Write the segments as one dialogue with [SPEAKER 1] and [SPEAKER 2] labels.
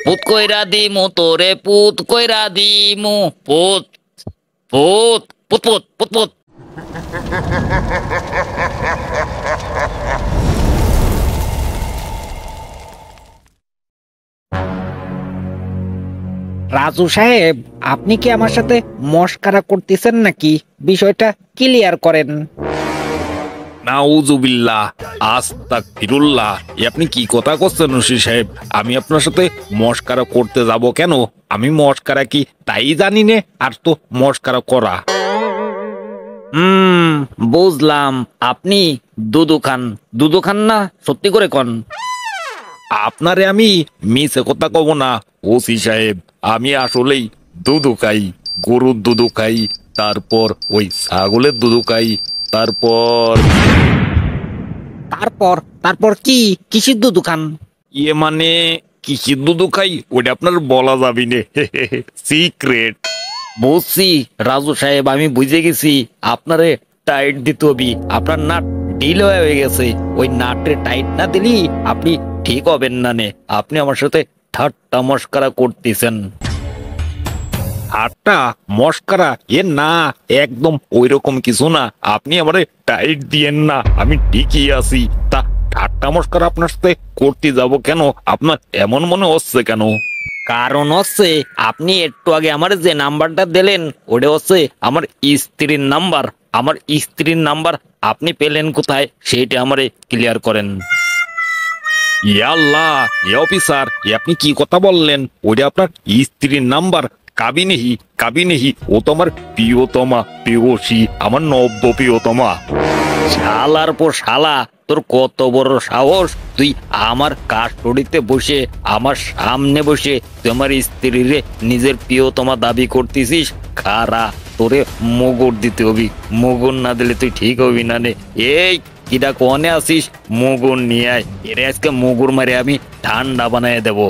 [SPEAKER 1] পুত কইরা দিমু তোরে পুত কইরা দিমু পুত পুত পুত পুত পুত পুত।
[SPEAKER 2] রাজু সাহেব, আপনি কি আমার সাথে মশকারা করতেছেন নাকি? বিষয়টা ক্লিয়ার করেন।
[SPEAKER 3] নাউজুবিল্লাহ, আস্তাগফিরুল্লাহ। আপনি কি কথা করছেন রশিদ সাহেব? আমি আপনার সাথে মশকারা করতে যাব কেন? আমি মশকারা কি তাই জানি নে, আর তো মশকারা করা।
[SPEAKER 1] বুঝলাম, আপনি দুধু খান। দুধু খান না, সত্যি করে কন।
[SPEAKER 3] আপনারে আমি মিছে কথা কব না ওসি সাহেব, আমি আসলেই দুধু খাই। গরুর দুধু খাই, তারপর ওই ছাগলের দুধু খাই, তারপর
[SPEAKER 2] তারপর তারপর কি? কিসের দুধ খান?
[SPEAKER 3] মানে কিসির দুধু খাই ওটা আপনার বলা যাবি নে, সিক্রেট।
[SPEAKER 1] বুঝছি রাজু সাহেব, আমি বুঝে গেছি। আপনারে টাইট দিতে হবে। আপনার নাট ঢিল হয়ে গেছে। ওই নাটে টাইট না দিলি আপনি ঠিক হবেন না নে। আপনি আমার সাথে ঠাট্টা মস্করা করতেছেন।
[SPEAKER 3] আটটা মস্কারা এ না, একদম ওই রকম কিছু না। আপনি আমারে টাইট দিয়েন না, আমি ঠিকই আছি। তা ঠাট্টা মস্কারা আপনার সাথে করতে যাব কেন? আপনার এমন মনে হচ্ছে কেন?
[SPEAKER 1] কারণ হচ্ছে আপনি একটু আগে আমার যে নাম্বারটা দিলেন ওটা হচ্ছে আমার স্ত্রীর নাম্বার। আমার স্ত্রীর নাম্বার আপনি পেলেন কোথায় সেইটা আমারে ক্লিয়ার করেন।
[SPEAKER 3] ইয়াল্লাহ, এ অফিসার, এ আপনি কি কথা বললেন? ওইটা আপনার স্ত্রীর নাম্বার? কাবিনেহি কাবিনেহি, ও তো আমার প্রিয়তমা, প্রিয়সী, আমার নব্য প্রিয়তমা।
[SPEAKER 1] শালার পর শালা, তোর কত বড় সাহস! তুই আমার কাস্টডিতে বসে, আমার সামনে বসে তুই আমার স্ত্রীরে নিজের প্রিয়তমা দাবি করতেছিস? খারা, তোরে মুগুর দিতে হবি। মুগুর না দিলে তুই ঠিক হবি না নে। এই কিডা কোনে আসিস? মুগুর নিয়ে আয়। এরে আজকে মুগুর মারে আমি ঠান্ডা বানিয়ে দেবো।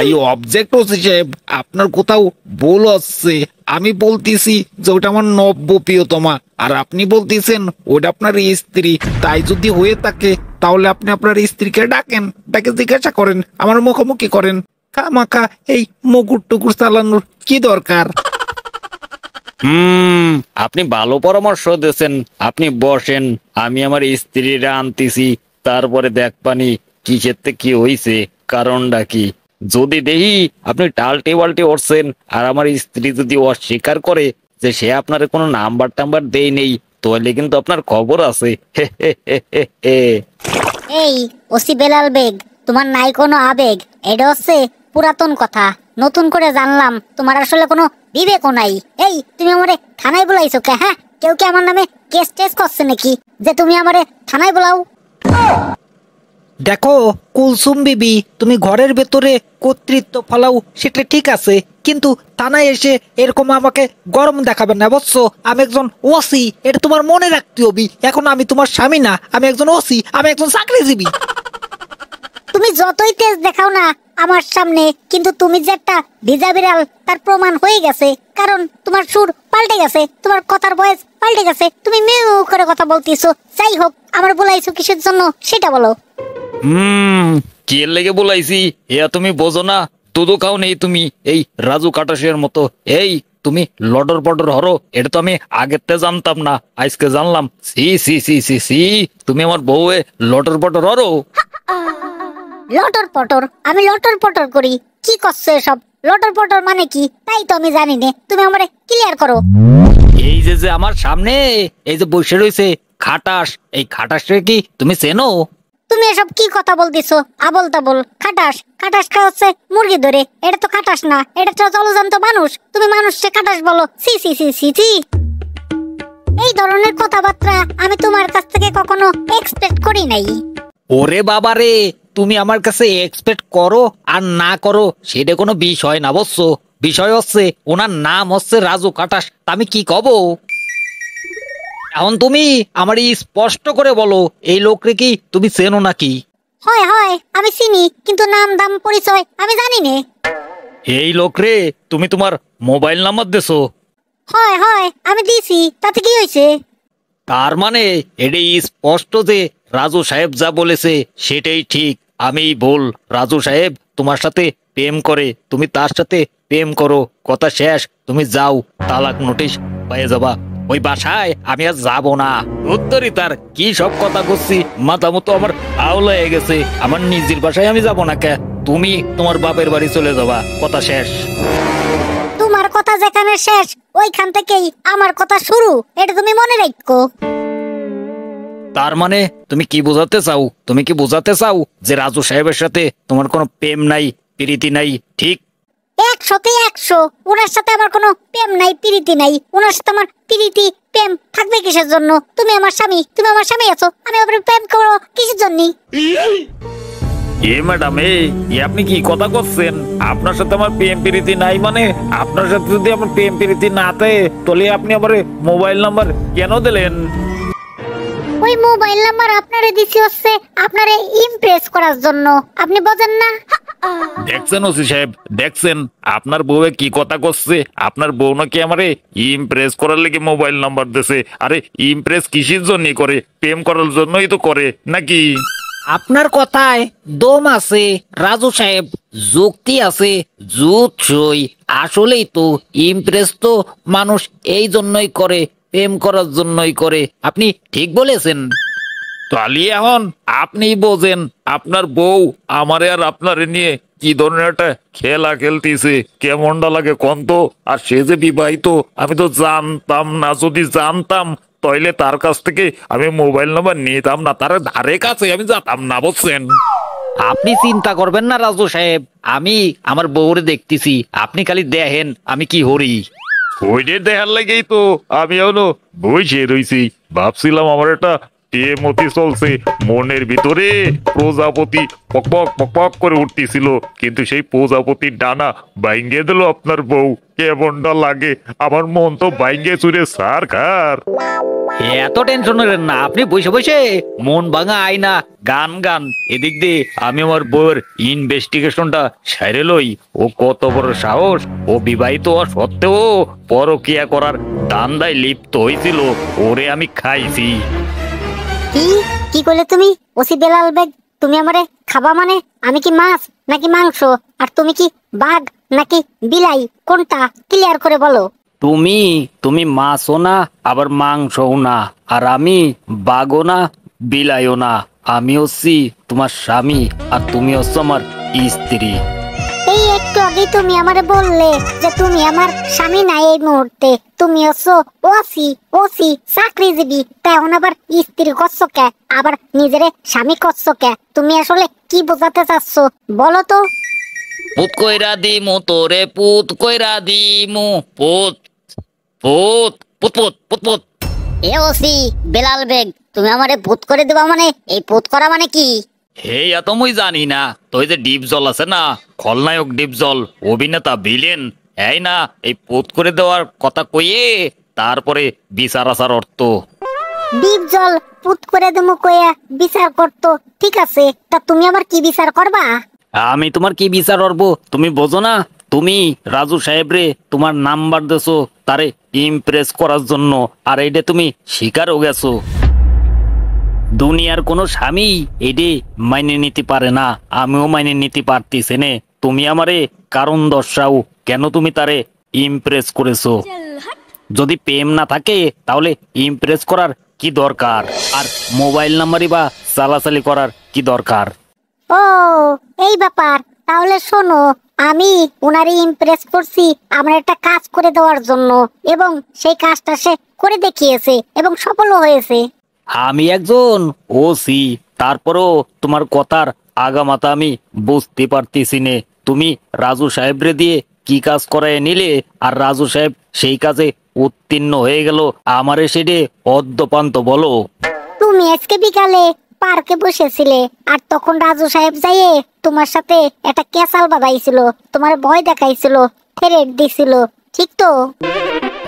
[SPEAKER 3] এই অবজেক্ট ওসি সাহেব, আপনার কোথাও ভুল হচ্ছে। আমি বলতেছি যে ওটা আমার নব্য প্রিয়তমা, আর আপনি বলতেছেন ওটা আপনার স্ত্রী। তাই যদি হয়ে থাকে তাহলে আপনি আপনার স্ত্রীকে ডাকেন, তাকে জিজ্ঞাসা করেন, আমার মুখোমুখি করেন। খামাখা এই মুকুর টুকুর চালানোর কি দরকার?
[SPEAKER 1] আপনি ভালো পরামর্শ দিয়েছেন। আপনি বসেন, আমি আমার স্ত্রীরা আনতেছি। তারপরে দেখবানি কিসের থেকে কি হয়েছে, কারণটা কি। যদি দেখি আপনি টালটে বাল্টে উঠছেন, আর আমার স্ত্রী যদি অস্বীকার করে যে সে আপনার কোনো নাম্বার টাম্বার দেয় নেই, তাহলে কিন্তু আপনার খবর আছে।
[SPEAKER 4] এই ওসি বেলাল বেগ, তোমার নাই কোনো আবেগ। এটা হচ্ছে পুরাতন কথা। নতুন করে জানলাম তোমার আসলে কোনো বিবেকও নাই। এই তুমি আমারে থানায় বলাইছো কে? হ্যাঁ, কেউ কি আমার নামে কেস টেস করছে নাকি যে তুমি আমারে থানায় বলাও?
[SPEAKER 2] দেখো কুলসুম বিবি, তুমি ঘরের ভেতরে কর্তৃত্ব ফলাও সেটা ঠিক আছে, কিন্তু থানায় এসে এরকম আমাকে গরম দেখাবেন না, বুঝছো? আমি একজন ওসি, এটা তোমার মনে রাখতে হবে। এখন আমি তোমার স্বামী না, আমি একজন ওসি, আমি একজন চাকরিজীবী।
[SPEAKER 4] তুমি যতই তেজ দেখাও না আমার সামনে, কিন্তু তুমি যে একটা ভিজা বিড়াল তার প্রমাণ হয়ে গেছে। কারণ তোমার সুর পাল্টে গেছে, তোমার কথার ভয়েস পাল্টে গেছে, তুমি মেউ করে কথা বলতেছো। যাই হোক, আমার বলাইছো কিসের জন্য সেটা বলো।
[SPEAKER 1] কি এর লেগে বলাইছি এয়া তুমি বোঝো না? দুধু খাও নেই তুমি এই রাজু কাটাসের মতো। এই তুমি লডর বডর হরো, এটা তো আমি আগেতে জানতাম না, আজকে জানলাম। সি সি সি সি সি, তুমি আমার বউয়ে লডর বডর হরো।
[SPEAKER 4] লটর পটর? আমি লটর পটর করি? কি করছো এসব? লটর পটর মানে কি তাই তো আমি জানি না, তুমি আমারে ক্লিয়ার করো।
[SPEAKER 1] এই যে যে আমার সামনে এই যে বসে রয়েছে খাটাস, এই খাটাসকে কি তুমি চেনো?
[SPEAKER 4] তুমি এসব কি কথা বলতেছো? আবল তাবল। খাটাস? খাটাস কা হচ্ছে মুরগি ধরে, এটা তো খাটাস না, এটা তো জলজন্ত মানুষ। তুমি মানুষকে খাটাস বলো? সি সি সি সি সি। এই ধরনের কথাবার্তা আমি তোমার কাছ থেকে কখনো এক্সপেক্ট করি নাই।
[SPEAKER 1] ওরে বাবা রে, তুমি আমার কাছে এক্সপেক্ট করো আর না করো সেটা কোনো বিষয় না, বুঝছো? বিষয় হচ্ছে ওনার নাম হচ্ছে রাজু কাটাস। তা আমি কি কব? এখন তুমি আমার স্পষ্ট করে বলো, এই লোকরে কি তুমি চেনো নাকি?
[SPEAKER 4] হয় হয় আমি চিনি, কিন্তু নাম দাম পরিচয় আমি জানি নে।
[SPEAKER 1] এই লোকরে তুমি তোমার মোবাইল নাম্বার দেছো?
[SPEAKER 4] হয় হয় আমি দিছি, তাতে কি হয়েছে?
[SPEAKER 1] তার মানে এটা স্পষ্ট যে রাজু সাহেব যা বলেছে সেটাই ঠিক, আমি ভুল। রাজু সাহেব তোমার সাথে প্রেম করে তুমি তার সাথে প্রেম করো, কথা শেষ, তুমি যাও, তালাক নোটিশ পেয়ে যাবা। ওই বাসায় আমি আর যাবো না। উত্তরই তার কি সব কথা করছি, মাথা মতো আমার আউল হয়ে গেছে। আমার নিজের বাসায় আমি যাবো না কে, তুমি তোমার বাপের বাড়ি চলে যাবা, কথা শেষ।
[SPEAKER 4] তোমার কথা যেখানে শেষ ওইখান থেকেই আমার কথা শুরু, এটা তুমি মনে রাখো।
[SPEAKER 1] তার মানে তুমি কি বোঝাতে চাও? তুমি কি বোঝাতে চাও যে রাজু সাহেবের সাথে তোমার কোনো প্রেম নাই, প্রীতি নাই, ঠিক?
[SPEAKER 4] 100তে 100। ওনার সাথে আমার কোনো প্রেম নাই, প্রীতি নাই। ওনার সাথে আমার প্রীতি প্রেম থাকবে কিসের জন্য? তুমি আমার স্বামী, তুমি আমার স্বামী আছো, আমি আবার প্রেম করবো কিসের জন্য?
[SPEAKER 1] এ ম্যাডাম, আপনি কি কথা করছেন? আপনার সাথে আমার প্রেম প্রীতি নাই মানে? আপনার সাথে যদি আমার প্রেম প্রীতি না থাকে তাহলে আপনি আমার মোবাইল নাম্বার কেন দিলেন?
[SPEAKER 4] ওই মোবাইল নাম্বার আপনারে দিছি হচ্ছে আপনারে ইমপ্রেস করার জন্য, আপনি বোঝেন না?
[SPEAKER 1] দেখছেন ওসি সাহেব, দেখছেন আপনার বউয়ে কি কথা করছে? আপনার বউ নাকি আমারে ইমপ্রেস করার লেগে মোবাইল নাম্বার দিছে। আরে ইমপ্রেস কিসের জন্য করে? প্রেম করার জন্যই তো করে নাকি?
[SPEAKER 2] আপনার কথায় দম আছে রাজু সাহেব, যুক্তি আছে, জুৎসই। আসলেই তো ইমপ্রেস তো মানুষ এই জন্যই করে, প্রেম করার জন্যই করে। আপনি ঠিক বলেছেন।
[SPEAKER 1] তাহলে এখন আপনি বোঝেন আপনার বউ আমারে আর আপনারে নিয়ে কি ধরনের একটা খেলা খেলতেছে, কেমনটা লাগে কোন তো? আর সে যে বিবাহিত আমি তো জানতাম না। যদি জানতাম তাইলে তার কাছ থেকে আমি মোবাইল নাম্বার নিতাম না, তার ধারে কাছে আমি যেতাম না, বুঝছেন?
[SPEAKER 2] আপনি চিন্তা করবেন না রাজু সাহেব, আমি আমার বউরে দেখতেছি, আপনি খালি দেখেন আমি কি হরি।
[SPEAKER 1] ওইটার দেখার লাগেই তো আমি এখনো বসে রইছি। ভাবছিলাম আমার একটা মতি চলছে, মনের ভিতরে প্রজাপতি পকপক পকপক করে উঠতেছিল, কিন্তু সেই প্রজাপতির ডানা বাইঙ্গে দিল আপনার বউ। কেমনটা লাগে? আমার মন তো বাইঙ্গে চুরে সার খার।
[SPEAKER 2] এত টেনশন করেন না, আপনি বসে বসে মন ভাঙা আয়না গান গান, এদিক দিয়ে আমি আমার বউয়ের ইনভেস্টিগেশনটা সাইরে লই। ও কত বড় সাহস, ও বিবাহিত হওয়া সত্ত্বেও পরকিয়া করার দান্দায় লিপ্ত হয়েছিল, ওরে আমি খাইছি।
[SPEAKER 4] কি কি করলে তুমি ওসি বেলাল বেগ? তুমি আমারে খাবা মানে? আমি কি মাছ নাকি মাংস? আর তুমি কি বাঘ নাকি বিলাই? কোনটা ক্লিয়ার করে বলো।
[SPEAKER 2] তুমি তুমি মাছও না, আবার মাংসও না, আর আমি বাঘও না, বিলাইও না। আমি হচ্ছি তোমার স্বামী, আর তুমি হচ্ছ আমার স্ত্রী।
[SPEAKER 4] এই একটু আগে তুমি আমারে বললে যে তুমি আমার স্বামী না, এই মুহূর্তে তুমি হচ্ছো ওসি, ওসি চাকরিজীবী, তা এখন আবার স্ত্রী করছো কে? আবার নিজেরে স্বামী করছো কে? তুমি আসলে কি বোঝাতে চাচ্ছ বলো তো?
[SPEAKER 2] পুত কইরা দিমু তোরে, পুত কইরা দিমু, পুত পুত পুত পুত পুত পুত।
[SPEAKER 4] এ ওসি বেলাল বেগ, তুমি আমারে ভূত করে দেবা মানে? এই ভূত করা মানে কি?
[SPEAKER 2] হে এত মুই জানি না। তো এই যে ডিপজল আছে না, খলনায়ক ডিপজল, অভিনেতা ভিলেন, এই না এই পুত করে দেওয়ার কথা কইয়ে তারপরে বিচার আসার অর্থ।
[SPEAKER 4] ডিপ জল পুত করে দেবো কইয়া বিচার করতো, ঠিক আছে, তা তুমি আবার কি বিচার করবা?
[SPEAKER 2] আমি তোমার কি বিচার করবো তুমি বোঝো না? তুমি রাজু সাহেব রে তোমার নাম্বার দেছো তারে ইমপ্রেস করার জন্য, আর এইটা তুমি স্বীকারও গেছো। দুনিয়ার কোনো স্বামী এডে মাইনে নিতে পারে না, আমিও মাইনে নিতে পারতেছি নে। তুমি আমারে কারণ দর্শাও কেন তুমি তারে ইমপ্রেস করেছো। যদি প্রেম না থাকে তাহলে ইমপ্রেস করার কি দরকার, আর মোবাইল নাম্বারই বা চালাচালি করার কি দরকার?
[SPEAKER 4] ও এই ব্যাপার, তাহলে শোনো, আমি উনারে ইমপ্রেস করছি আমার একটা কাজ করে দেওয়ার জন্য, এবং সেই কাজটা সে করে দেখিয়েছে এবং সফলও হয়েছে।
[SPEAKER 2] আমি একজন ওসি, তারপরও তোমার কথার আগামাথা আমি বুঝতে পারতেছি নে। তুমি রাজু সাহেব রে দিয়ে কি কাজ করায় নিলে, আর রাজু সাহেব সেই কাজে উত্তীর্ণ হয়ে গেল, আমারে সেটে অদ্যপান্ত বলো।
[SPEAKER 4] তুমি আজকে বিকালে পার্কে বসেছিলে, আর তখন রাজু সাহেব যাইয়ে তোমার সাথে একটা ক্যাসাল বাঁধাইছিল, তোমার ভয় দেখাইছিল, থ্রেট দিছিল, ঠিক তো?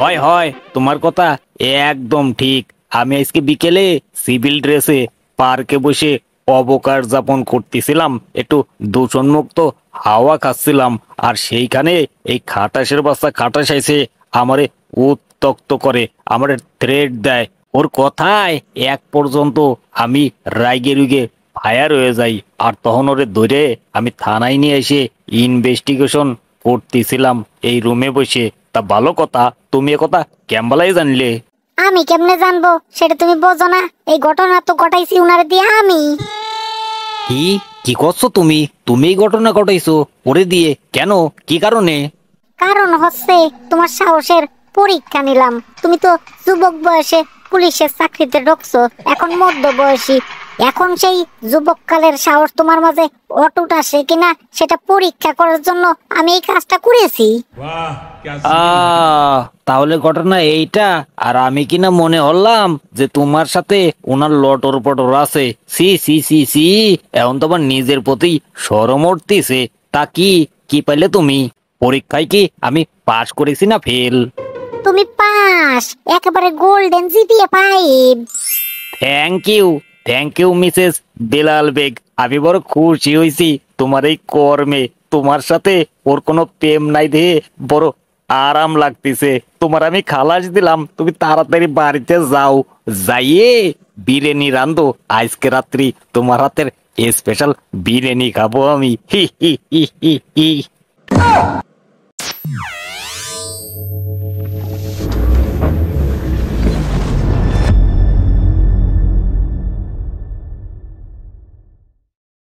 [SPEAKER 2] হয় হয়, তোমার কথা একদম ঠিক। আমি আজকে বিকেলে সিভিল ড্রেসে পার্কে বসে অবকাশ যাপন করতেছিলাম, একটু দূষণমুক্ত হাওয়া খাচ্ছিলাম, আর সেইখানে এই খাটাসের বাচ্চা খাটাস এসে আমারে উত্তক্ত করে, আমারে থ্রেট দেয়। ওর কথায় এক পর্যন্ত আমি রাইগে রুগে
[SPEAKER 1] ফায়ার হয়ে যাই। আর তখন ওরে ধরে আমি থানায় নিয়ে এসে ইনভেস্টিগেশন করতেছিলাম এই রুমে বসে। তা ভালো কথা, তুমি এ কথা কেমবালাই জানলে?
[SPEAKER 4] আমি কেমনে জানবো সেটা তুমি বোঝো না? এই ঘটনা তো ঘটাইছি উনারে দিয়ে আমি।
[SPEAKER 1] কি কি করছো তুমি? তুমি এই ঘটনা ঘটাইছো ওরে দিয়ে? কেন, কি কারণে?
[SPEAKER 4] কারণ হচ্ছে তোমার সাহসের পরীক্ষা নিলাম। তুমি তো যুবক বয়সে পুলিশের চাকরিতে ঢুকছো, এখন মধ্য বয়সী। এখন সেই যুবককালের সাহস তোমার মাঝে অটুট আসে কিনা সেটা পরীক্ষা করার জন্য আমি এই কাজটা করেছি।
[SPEAKER 1] তাহলে ঘটনা এইটা। আর আমি কিনা মনে হলাম যে তোমার সাথে ওনার লটর পটর আছে। সি সি সি সি, এখন তোমার নিজের প্রতি শরম উঠতেছে। তা কি কি পাইলে তুমি? পরীক্ষায় কি আমি পাশ করেছি না ফেল?
[SPEAKER 4] তুমি পাস, একেবারে golden GPA 5।
[SPEAKER 1] Thank you Mrs Belal Beg. আমি বড় খুশি হয়েছি তোমার এই কর্মে। তোমার সাথে ওর কোনো প্রেম নাই দেখে বড় আরাম লাগতেছে। তোমার আমি খালাস দিলাম, তুমি তাড়াতাড়ি বাড়িতে যাও। যাইয়ে বিরিয়ানি রান্ধো, আজকে রাত্রি তোমার হাতের স্পেশাল বিরিয়ানি খাবো আমি। হি হি হি হি হি।